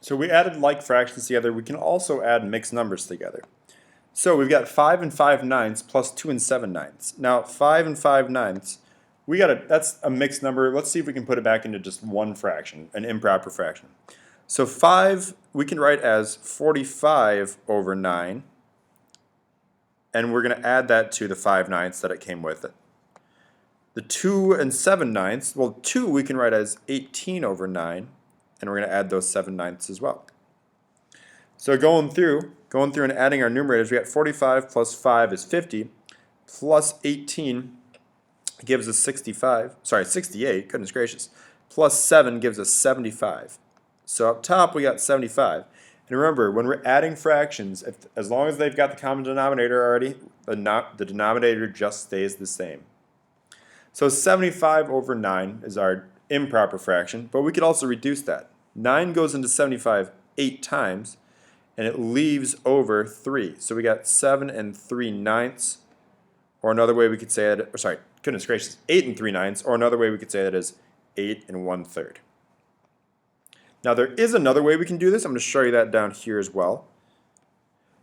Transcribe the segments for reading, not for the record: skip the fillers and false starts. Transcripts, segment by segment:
So we added like fractions together. We can also add mixed numbers together. So we've got 5 and 5 ninths plus 2 and 7 ninths. Now 5 and 5 ninths, that's a mixed number. Let's see if we can put it back into just one fraction, an improper fraction. So 5 we can write as 45 over 9, and we're going to add that to the 5 ninths that it came with it. The 2 and 7 ninths, well 2 we can write as 18 over 9, and we're going to add those 7 ninths as well. So going through and adding our numerators, we got 45 plus 5 is 50, plus 18 gives us 68, goodness gracious, plus 7 gives us 75. So up top we got 75. And remember, when we're adding fractions, as long as they've got the common denominator already, the denominator just stays the same. So 75 over 9 is our improper fraction, but we could also reduce that. 9 goes into 75 8 times, and it leaves over 3. So we got 7 and 3 ninths, or another way we could say it, or sorry, goodness gracious, 8 and 3 ninths, or another way we could say that is 8 and 1/3. Now there is another way we can do this. I'm going to show you that down here as well.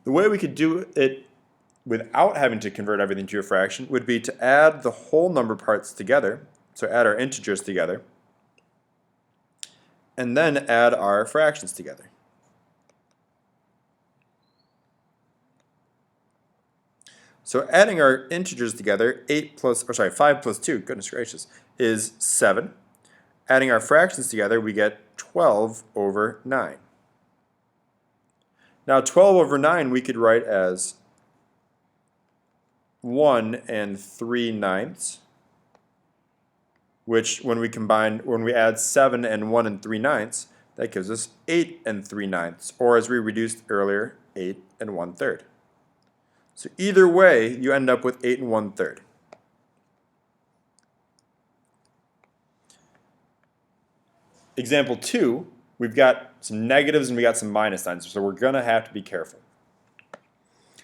The way we could do it without having to convert everything to a fraction would be to add the whole number parts together, so add our integers together, and then add our fractions together. So adding our integers together, 5 plus 2, goodness gracious, is 7. Adding our fractions together, we get 12 over 9. Now 12 over 9 we could write as 1 and 3 ninths, which when we add 7 and 1 and 3 ninths, that gives us 8 and 3 ninths, or as we reduced earlier, 8 and 1/3. So either way, you end up with 8 and 1/3. Example 2, we've got some negatives and we got some minus signs, so we're going to have to be careful.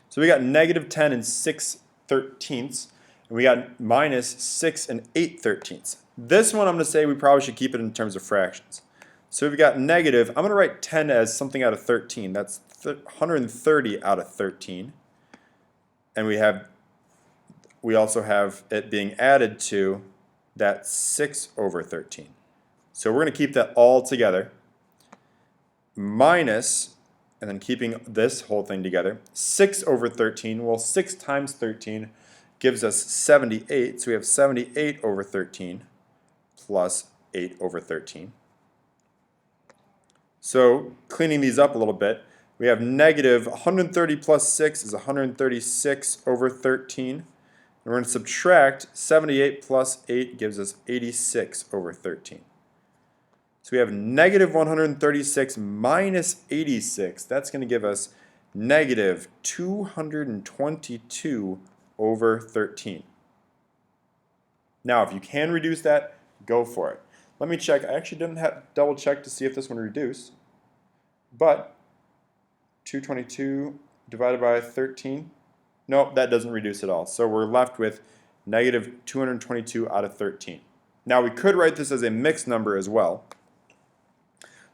So we got negative 10 and 6/13, and we got minus 6 and 8/13. This one I'm going to say we probably should keep it in terms of fractions. So we've got negative, I'm going to write 10 as something out of 13. That's 130 out of 13. And we also have it being added to that 6 over 13. So we're going to keep that all together, minus, and then keeping this whole thing together, 6 over 13. Well, 6 times 13 gives us 78, so we have 78 over 13 plus 8 over 13. So cleaning these up a little bit, we have negative 130 plus 6 is 136 over 13. And we're going to subtract 78 plus 8 gives us 86 over 13. So we have negative 136 minus 86. That's going to give us negative 222 over 13. Now, if you can reduce that, go for it. Let me check. I actually didn't double check to see if this one reduced. But 222 divided by 13, nope, that doesn't reduce at all. So we're left with negative 222 out of 13. Now we could write this as a mixed number as well.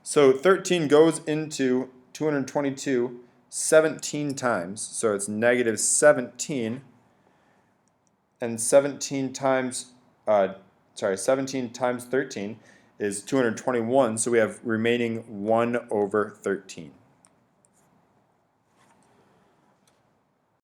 So 13 goes into 222 17 times, so it's negative 17, and 17 times 13 is 221, so we have remaining 1 over 13.